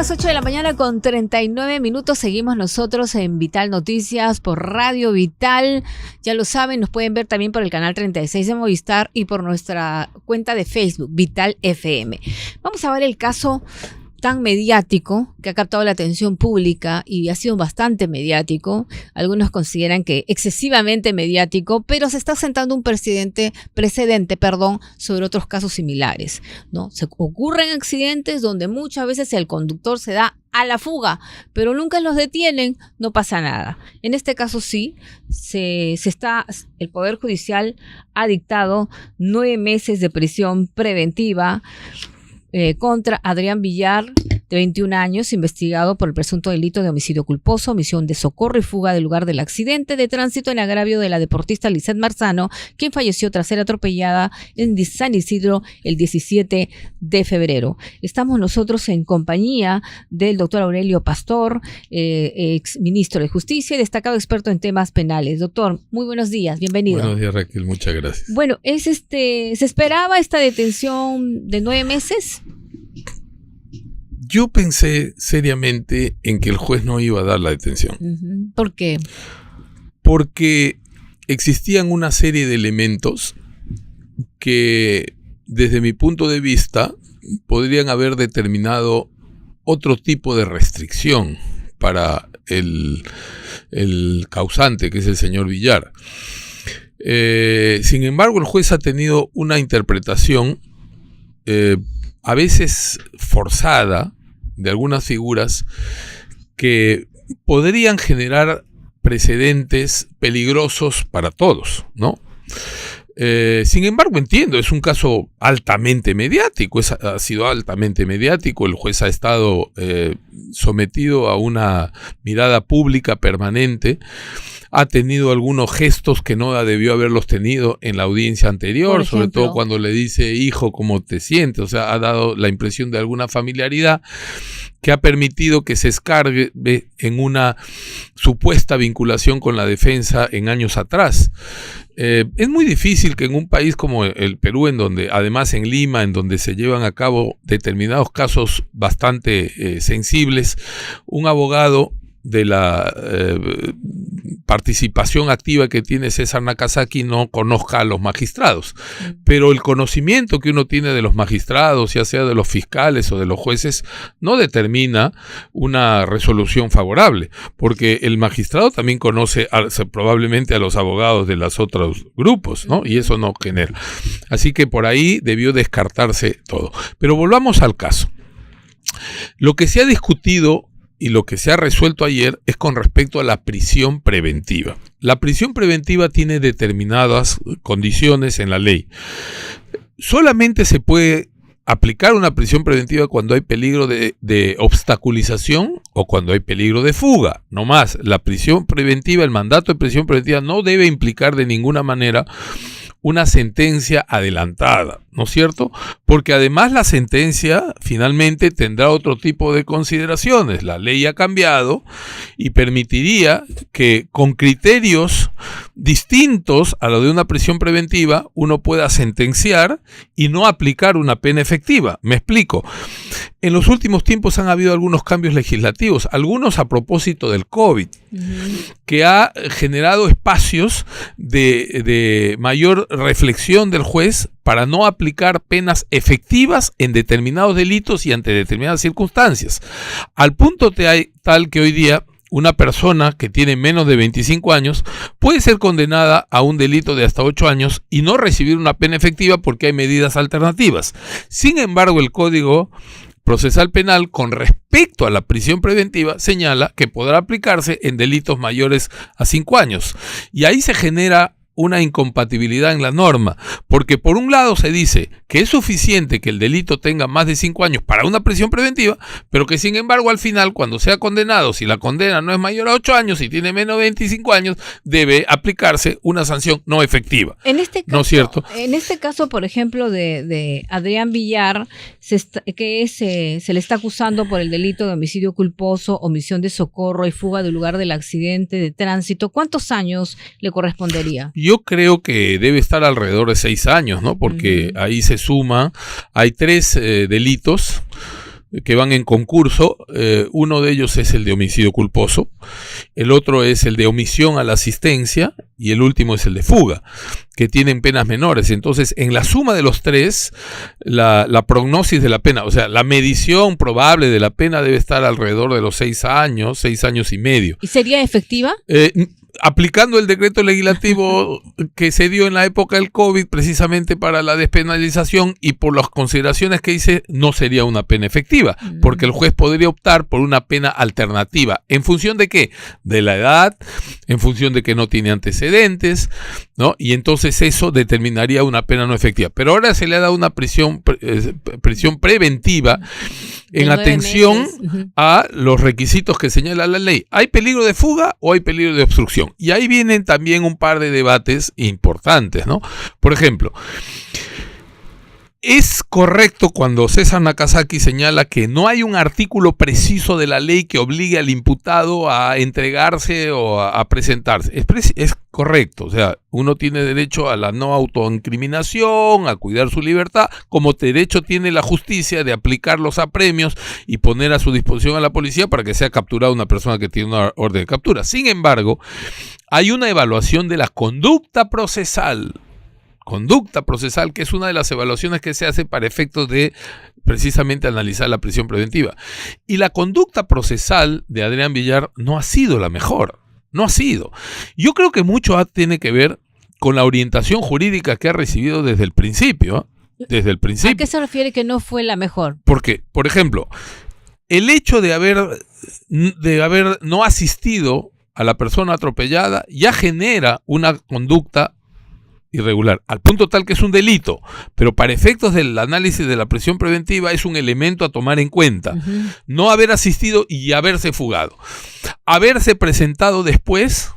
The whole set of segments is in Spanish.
las 8 de la mañana con 39 minutos. Seguimos nosotros en Vital Noticias por Radio Vital. Ya lo saben, nos pueden ver también por el canal 36 de Movistar y por nuestra cuenta de Facebook, Vital FM. Vamos a ver el caso tan mediático que ha captado la atención pública y ha sido bastante mediático. Algunos consideran que excesivamente mediático, pero se está sentando un precedente, sobre otros casos similares, ¿no? Se ocurren accidentes donde muchas veces el conductor se da a la fuga, pero nunca los detienen, no pasa nada. En este caso sí, el Poder Judicial ha dictado 9 meses de prisión preventiva contra Adrián Villar, de 21 años, investigado por el presunto delito de homicidio culposo, omisión de socorro y fuga del lugar del accidente de tránsito en agravio de la deportista Lizeth Marzano, quien falleció tras ser atropellada en San Isidro el 17 de febrero. Estamos nosotros en compañía del doctor Aurelio Pastor, ex ministro de Justicia y destacado experto en temas penales. Doctor, muy buenos días, bienvenido. Buenos días, Raquel, muchas gracias. Bueno, ¿se esperaba esta detención de 9 meses? Yo pensé seriamente en que el juez no iba a dar la detención. ¿Por qué? Porque existían una serie de elementos que, desde mi punto de vista, podrían haber determinado otro tipo de restricción para el causante, que es el señor Villar. Sin embargo, el juez ha tenido una interpretación a veces forzada de algunas figuras que podrían generar precedentes peligrosos para todos, ¿no? Sin embargo, entiendo, es un caso altamente mediático, ha sido altamente mediático, el juez ha estado sometido a una mirada pública permanente, ha tenido algunos gestos que no debió haberlos tenido en la audiencia anterior, sobre todo cuando le dice, hijo, ¿cómo te sientes? O sea, ha dado la impresión de alguna familiaridad que ha permitido que se escarbe en una supuesta vinculación con la defensa en años atrás. Es muy difícil que en un país como el Perú, en donde, además en Lima, en donde se llevan a cabo determinados casos bastante sensibles, un abogado de la participación activa que tiene César Nakazaki no conozca a los magistrados, pero el conocimiento que uno tiene de los magistrados, ya sea de los fiscales o de los jueces, no determina una resolución favorable, porque el magistrado también conoce probablemente a los abogados de los otros grupos, ¿no? Y eso no genera. Así que por ahí debió descartarse todo. Pero volvamos al caso. Lo que se ha discutido y lo que se ha resuelto ayer es con respecto a la prisión preventiva. La prisión preventiva tiene determinadas condiciones en la ley. Solamente se puede aplicar una prisión preventiva cuando hay peligro de obstaculización o cuando hay peligro de fuga. No más, la prisión preventiva, el mandato de prisión preventiva no debe implicar de ninguna manera una sentencia adelantada, ¿no es cierto? Porque además la sentencia finalmente tendrá otro tipo de consideraciones. La ley ha cambiado y permitiría que con criterios distintos a lo de una prisión preventiva uno pueda sentenciar y no aplicar una pena efectiva. Me explico. En los últimos tiempos han habido algunos cambios legislativos, algunos a propósito del COVID, que ha generado espacios de mayor reflexión del juez para no aplicar penas efectivas en determinados delitos y ante determinadas circunstancias. Al punto tal que hoy día una persona que tiene menos de 25 años puede ser condenada a un delito de hasta 8 años y no recibir una pena efectiva porque hay medidas alternativas. Sin embargo, el Código Procesal Penal, con respecto a la prisión preventiva, señala que podrá aplicarse en delitos mayores a 5 años. Y ahí se genera una incompatibilidad en la norma, porque por un lado se dice que es suficiente que el delito tenga más de 5 años para una prisión preventiva, pero que sin embargo al final, cuando sea condenado, si la condena no es mayor a 8 años y tiene menos de 25 años, debe aplicarse una sanción no efectiva. En este caso, ¿no es cierto? En este caso, por ejemplo, de Adrián Villar, se le está acusando por el delito de homicidio culposo, omisión de socorro y fuga del lugar del accidente de tránsito. ¿Cuántos años le correspondería? Yo creo que debe estar alrededor de 6 años, ¿no? Porque ahí se suma, hay 3 delitos que van en concurso. Uno de ellos es el de homicidio culposo, el otro es el de omisión a la asistencia y el último es el de fuga, que tienen penas menores. Entonces, en la suma de los tres, la prognosis de la pena, o sea, la medición probable de la pena debe estar alrededor de los 6 años y medio. ¿Y sería efectiva? Aplicando el decreto legislativo que se dio en la época del COVID precisamente para la despenalización y por las consideraciones que hice, no sería una pena efectiva, porque el juez podría optar por una pena alternativa. ¿En función de qué? De la edad, en función de que no tiene antecedentes, ¿no? Y entonces eso determinaría una pena no efectiva. Pero ahora se le ha dado una prisión preventiva en atención a los requisitos que señala la ley. ¿Hay peligro de fuga o hay peligro de obstrucción? Y ahí vienen también un par de debates importantes, ¿no? Por ejemplo, es correcto cuando César Nakazaki señala que no hay un artículo preciso de la ley que obligue al imputado a entregarse o a presentarse. Es correcto, o sea, uno tiene derecho a la no autoincriminación, a cuidar su libertad, como derecho tiene la justicia de aplicar los apremios y poner a su disposición a la policía para que sea capturada una persona que tiene una orden de captura. Sin embargo, hay una evaluación de la conducta procesal, que es una de las evaluaciones que se hace para efectos de precisamente analizar la prisión preventiva. Y la conducta procesal de Adrián Villar no ha sido la mejor. No ha sido. Yo creo que mucho tiene que ver con la orientación jurídica que ha recibido desde el principio. Desde el principio. ¿A qué se refiere que no fue la mejor? Porque, por ejemplo, el hecho de haber no asistido a la persona atropellada ya genera una conducta irregular, al punto tal que es un delito, pero para efectos del análisis de la prisión preventiva es un elemento a tomar en cuenta. No haber asistido y haberse fugado. Haberse presentado después,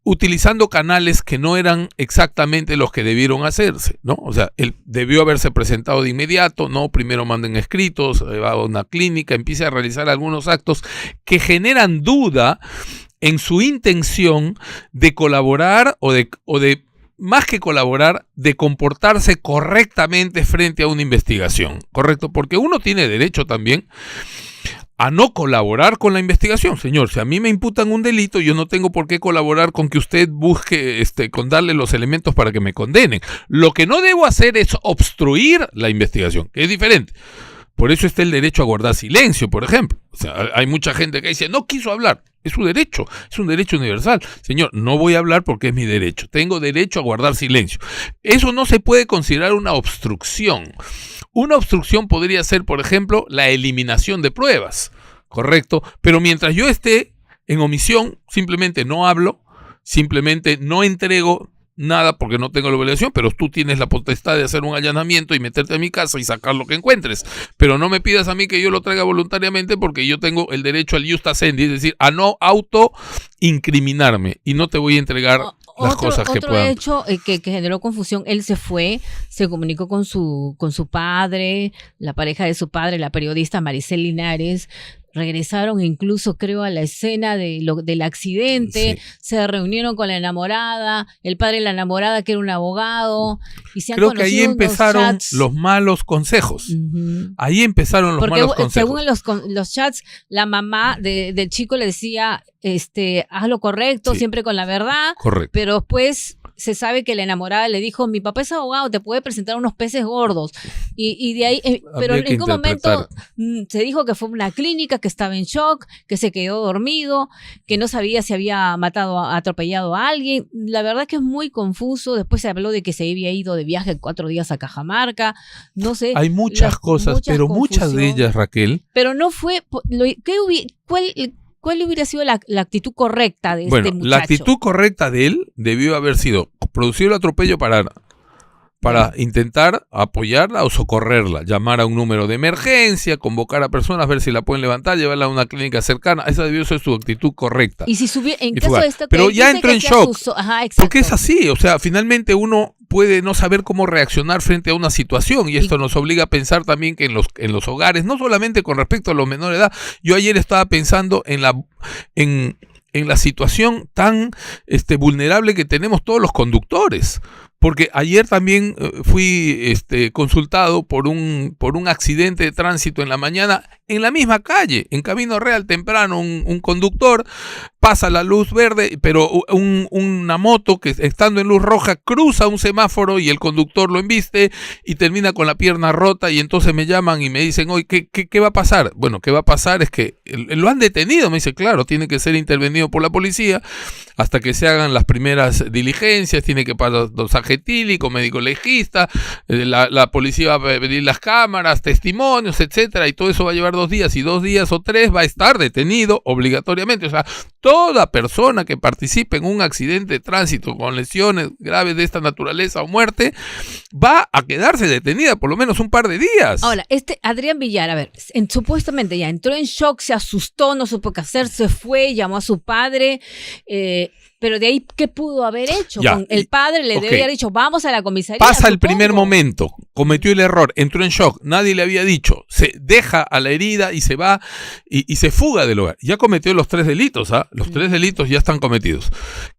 utilizando canales que no eran exactamente los que debieron hacerse, ¿no? O sea, él debió haberse presentado de inmediato, ¿no? Primero manden escritos, va a una clínica, empieza a realizar algunos actos que generan duda en su intención de colaborar o de más que colaborar, de comportarse correctamente frente a una investigación, ¿correcto? Porque uno tiene derecho también a no colaborar con la investigación. Señor, si a mí me imputan un delito, yo no tengo por qué colaborar con que usted busque, con darle los elementos para que me condenen. Lo que no debo hacer es obstruir la investigación, que es diferente. Por eso está el derecho a guardar silencio, por ejemplo. O sea, hay mucha gente que dice, no quiso hablar. Es su derecho, es un derecho universal. Señor, no voy a hablar porque es mi derecho. Tengo derecho a guardar silencio. Eso no se puede considerar una obstrucción. Una obstrucción podría ser, por ejemplo, la eliminación de pruebas, ¿correcto? Pero mientras yo esté en omisión, simplemente no hablo, simplemente no entrego nada porque no tengo la obligación, pero tú tienes la potestad de hacer un allanamiento y meterte a mi casa y sacar lo que encuentres. Pero no me pidas a mí que yo lo traiga voluntariamente porque yo tengo el derecho al ius tacendi, es decir, a no autoincriminarme y no te voy a entregar las cosas que puedan. Otro hecho que generó confusión, él se fue, se comunicó con su padre, la pareja de su padre, la periodista Maricel Linares. Regresaron incluso, creo, a la escena del accidente, sí. Se reunieron con la enamorada, el padre de la enamorada que era un abogado. Y se han creo que ahí empezaron los malos consejos. Ahí empezaron los malos consejos. Según los chats, la mamá del chico le decía, haz lo correcto, sí, siempre con la verdad. Correcto. Pero después se sabe que la enamorada le dijo, mi papá es abogado, te puede presentar unos peces gordos. Y de ahí, pero en ningún momento se dijo que fue una clínica, que estaba en shock, que se quedó dormido, que no sabía si había atropellado a alguien. La verdad es que es muy confuso. Después se habló de que se había ido de viaje 4 días a Cajamarca. No sé. Hay muchas cosas, pero muchas de ellas, Raquel. Pero no fue. ¿Cuál hubiera sido la actitud correcta de este muchacho? La actitud correcta de él debió haber sido producir el atropello, para intentar apoyarla o socorrerla, llamar a un número de emergencia, convocar a personas, ver si la pueden levantar, llevarla a una clínica cercana. Esa debió ser su actitud correcta. Y si en caso de esto, pero ya entró en shock, porque es así, o sea, finalmente uno puede no saber cómo reaccionar frente a una situación y esto nos obliga a pensar también que en los hogares, no solamente con respecto a los menores de edad. Yo ayer estaba pensando en la situación tan vulnerable que tenemos todos los conductores. porque ayer también fui consultado por un accidente de tránsito en la mañana en la misma calle, en Camino Real temprano, un conductor pasa la luz verde, pero una moto que estando en luz roja cruza un semáforo y el conductor lo embiste y termina con la pierna rota, y entonces me llaman y me dicen, oye, ¿qué va a pasar? Bueno, ¿qué va a pasar? Es que lo han detenido, me dice, claro, tiene que ser intervenido por la policía hasta que se hagan las primeras diligencias, tiene que pasar dosaje etílico, médico legista, la policía va a pedir las cámaras, testimonios, etcétera, y todo eso va a llevar 2 días, y 2 días o 3 va a estar detenido obligatoriamente. O sea, toda persona que participe en un accidente de tránsito con lesiones graves de esta naturaleza o muerte va a quedarse detenida por lo menos un par de días. Ahora, Adrián Villar, a ver, supuestamente ya entró en shock, se asustó, no supo qué hacer, se fue, llamó a su padre, pero de ahí, ¿qué pudo haber hecho? El padre le debe haber dicho, vamos a la comisaría. Pasa el primer momento, cometió el error, entró en shock, nadie le había dicho, se deja a la herida y se va y se fuga del lugar. Ya cometió los 3 delitos, ¿ah? Los 3 delitos ya están cometidos.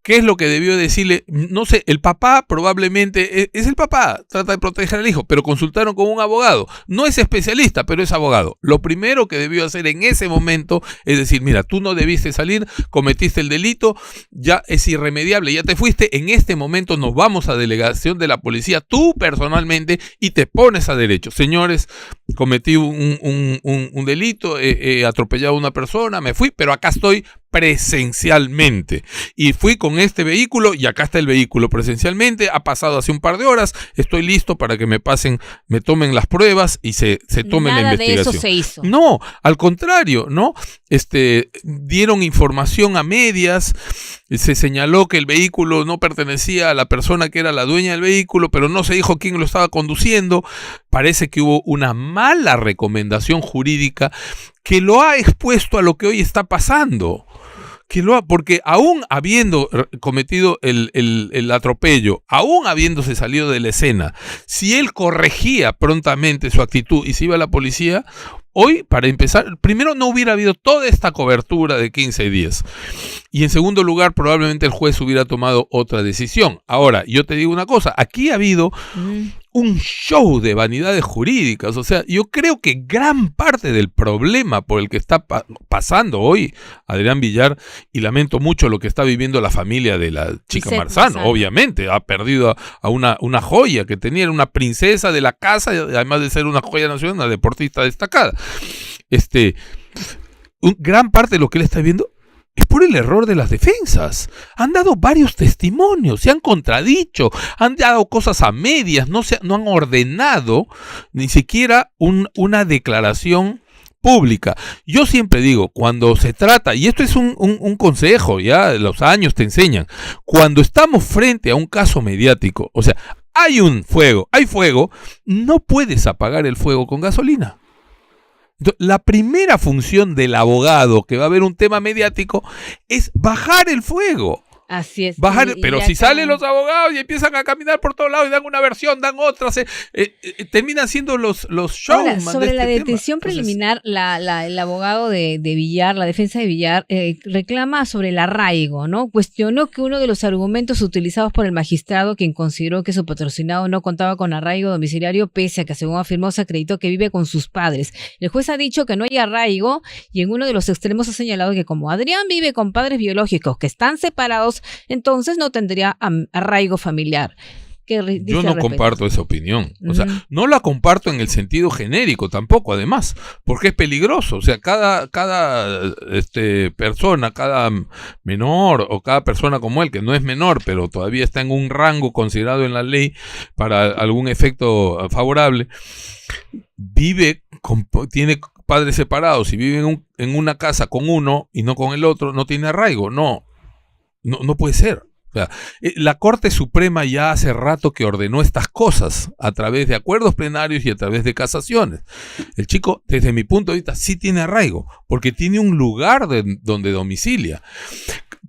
¿Qué es lo que debió decirle? No sé, el papá probablemente, es el papá, trata de proteger al hijo, pero consultaron con un abogado. No es especialista, pero es abogado. Lo primero que debió hacer en ese momento es decir, mira, tú no debiste salir, cometiste el delito, ya es irremediable, ya te fuiste, en este momento nos vamos a delegación de la policía, tú personalmente, y te pones a derecho. Señores, cometí un delito, he atropellado a una persona, me fui, pero acá estoy presencialmente y fui con este vehículo y acá está el vehículo presencialmente, ha pasado hace un par de horas, estoy listo para que me tomen las pruebas y se tome la investigación. Nada de eso se hizo. No, al contrario, ¿no? Dieron información a medias, se señaló que el vehículo no pertenecía a la persona que era la dueña del vehículo, pero no se dijo quién lo estaba conduciendo. Parece que hubo una mala recomendación jurídica que lo ha expuesto a lo que hoy está pasando. Porque aún habiendo cometido el atropello, aún habiéndose salido de la escena, si él corregía prontamente su actitud y se iba a la policía, hoy, para empezar, primero no hubiera habido toda esta cobertura de 15 días. Y en segundo lugar, probablemente el juez hubiera tomado otra decisión. Ahora, yo te digo una cosa, aquí ha habido un show de vanidades jurídicas. O sea, yo creo que gran parte del problema por el que está pasando hoy Adrián Villar, y lamento mucho lo que está viviendo la familia de la chica Marzano, obviamente, ha perdido a una joya que tenía, era una princesa de la casa, además de ser una joya nacional, una deportista destacada. Gran parte de lo que él está viendo es por el error de las defensas. Han dado varios testimonios, se han contradicho, han dado cosas a medias, no han ordenado ni siquiera una declaración pública. Yo siempre digo, cuando se trata, y esto es un consejo, ya los años te enseñan, cuando estamos frente a un caso mediático, o sea, hay fuego, no puedes apagar el fuego con gasolina. Entonces, la primera función del abogado que va a haber un tema mediático es bajar el fuego. Así es. Pero si salen los abogados y empiezan a caminar por todos lados y dan una versión, dan otra, terminan siendo los showman. Ahora, sobre la detención tema. preliminar, el abogado de Villar, la defensa de Villar, reclama sobre el arraigo, ¿no? Cuestionó que uno de los argumentos utilizados por el magistrado, quien consideró que su patrocinado no contaba con arraigo domiciliario, pese a que, según afirmó, se acreditó que vive con sus padres. El juez ha dicho que no hay arraigo, y en uno de los extremos ha señalado que como Adrián vive con padres biológicos que están separados, entonces no tendría arraigo familiar. Yo no comparto esa opinión. O sea, no la comparto en el sentido genérico tampoco, además, porque es peligroso. O sea, cada persona, cada menor o cada persona como él, que no es menor, pero todavía está en un rango considerado en la ley para algún efecto favorable, tiene padres separados y vive en una casa con uno y no con el otro, no tiene arraigo. No puede ser. O sea, la Corte Suprema ya hace rato que ordenó estas cosas a través de acuerdos plenarios y a través de casaciones. El chico, desde mi punto de vista, sí tiene arraigo, porque tiene un lugar donde domicilia.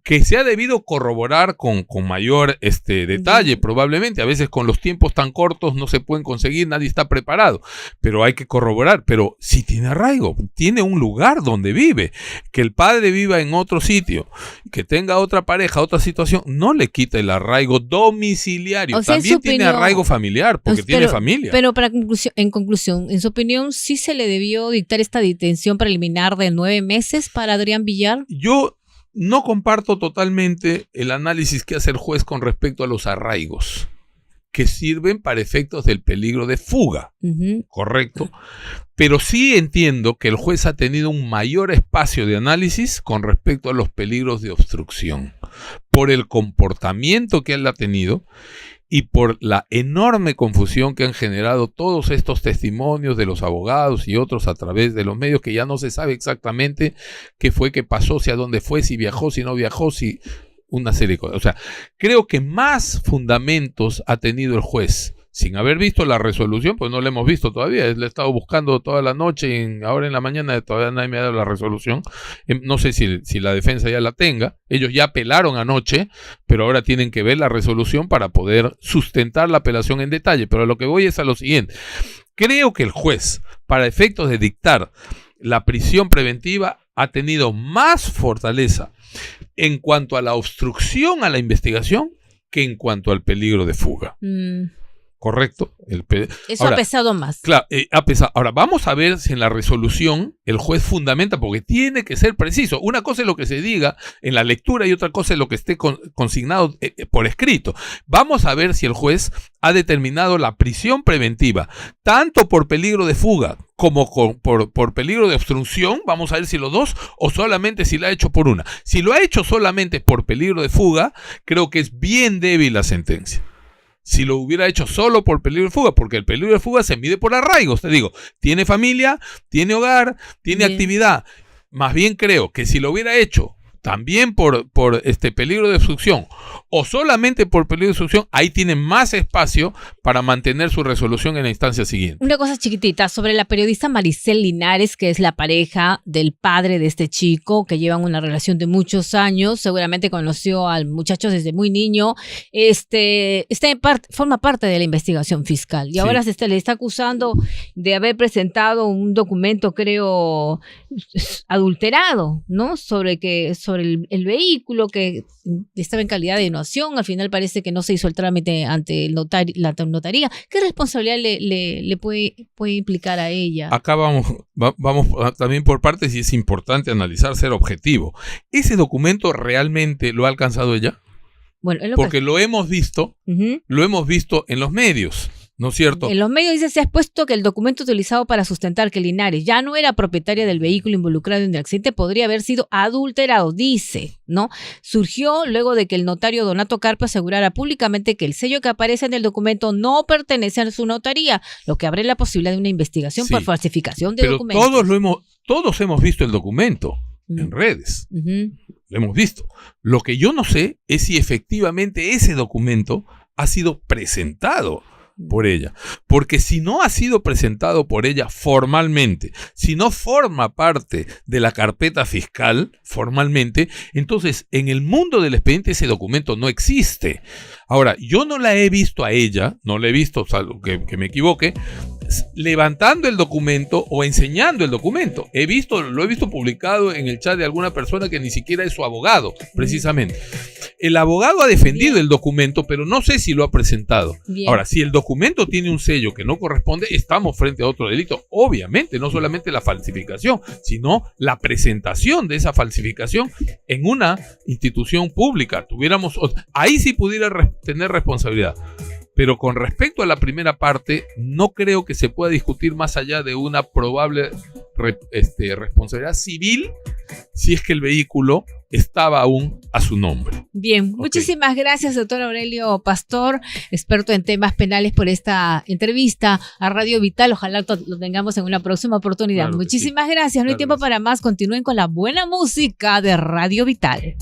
que se ha debido corroborar con mayor detalle, probablemente. A veces con los tiempos tan cortos no se pueden conseguir, nadie está preparado, pero hay que corroborar. Pero si tiene arraigo, tiene un lugar donde vive, que el padre viva en otro sitio, que tenga otra pareja, otra situación, no le quita el arraigo domiciliario. O sea, también tiene arraigo familiar, porque tiene familia. Pero en conclusión, en su opinión, ¿sí se le debió dictar esta detención preliminar de 9 meses para Adrián Villar? Yo no comparto totalmente el análisis que hace el juez con respecto a los arraigos, que sirven para efectos del peligro de fuga, ¿correcto? Pero sí entiendo que el juez ha tenido un mayor espacio de análisis con respecto a los peligros de obstrucción, por el comportamiento que él ha tenido y por la enorme confusión que han generado todos estos testimonios de los abogados y otros a través de los medios, que ya no se sabe exactamente qué fue, qué pasó, si a dónde fue, si viajó, si no viajó, si una serie de cosas. O sea, creo que más fundamentos ha tenido el juez, sin haber visto la resolución, pues no la hemos visto todavía. Le he estado buscando toda la noche y ahora en la mañana todavía nadie me ha dado la resolución. No sé si la defensa ya la tenga. Ellos ya apelaron anoche, pero ahora tienen que ver la resolución para poder sustentar la apelación en detalle. Pero lo que voy es a lo siguiente. Creo que el juez, para efectos de dictar la prisión preventiva, ha tenido más fortaleza en cuanto a la obstrucción a la investigación que en cuanto al peligro de fuga. ¿Correcto? Eso ahora, ha pesado más. Claro, ha pesado. Ahora, vamos a ver si en la resolución el juez fundamenta, porque tiene que ser preciso. Una cosa es lo que se diga en la lectura y otra cosa es lo que esté consignado por escrito. Vamos a ver si el juez ha determinado la prisión preventiva, tanto por peligro de fuga como por peligro de obstrucción. Vamos a ver si los dos, o solamente si la ha hecho por una. Si lo ha hecho solamente por peligro de fuga, creo que es bien débil la sentencia. Si lo hubiera hecho solo por peligro de fuga, porque el peligro de fuga se mide por arraigos, te digo, tiene familia, tiene hogar, tiene actividad. Más bien creo que si lo hubiera hecho también por peligro de obstrucción o solamente por peligro de obstrucción, ahí tienen más espacio para mantener su resolución en la instancia siguiente. Una cosa chiquitita sobre la periodista Maricel Linares, que es la pareja del padre de este chico, que llevan una relación de muchos años, seguramente conoció al muchacho desde muy niño, forma parte de la investigación fiscal y ahora le está acusando de haber presentado un documento, creo, adulterado, ¿no? Sobre el vehículo que estaba en calidad de donación. Al final parece que no se hizo el trámite ante la notaría. ¿Qué responsabilidad le puede implicar a ella? Acá vamos también por partes, y es importante analizar, ser objetivo. ¿Ese documento realmente lo ha alcanzado ella? Bueno, porque lo hemos visto en los medios, ¿no es cierto? En los medios dice, se ha expuesto que el documento utilizado para sustentar que Linares ya no era propietaria del vehículo involucrado en el accidente podría haber sido adulterado, dice, ¿no? Surgió luego de que el notario Donato Carpio asegurara públicamente que el sello que aparece en el documento no pertenece a su notaría, lo que abre la posibilidad de una investigación por falsificación de documentos. Pero todos hemos visto el documento en redes. Lo hemos visto. Lo que yo no sé es si efectivamente ese documento ha sido presentado por ella, porque si no ha sido presentado por ella formalmente, si no forma parte de la carpeta fiscal formalmente, entonces en el mundo del expediente ese documento no existe. Ahora, yo no la he visto a ella, no la he visto, salvo que me equivoque, levantando el documento o enseñando el documento. Lo he visto publicado en el chat de alguna persona que ni siquiera es su abogado, precisamente. El abogado ha defendido el documento, pero no sé si lo ha presentado. Bien. Ahora, si el documento tiene un sello que no corresponde, estamos frente a otro delito. Obviamente, no solamente la falsificación, sino la presentación de esa falsificación en una institución pública. Ahí sí pudiera tener responsabilidad. Pero con respecto a la primera parte, no creo que se pueda discutir más allá de una probable responsabilidad civil si es que el vehículo estaba aún a su nombre. Bien, muchísimas gracias, doctor Aurelio Pastor, experto en temas penales, por esta entrevista a Radio Vital. Ojalá lo tengamos en una próxima oportunidad. Claro, muchísimas gracias. No hay tiempo para más. Continúen con la buena música de Radio Vital.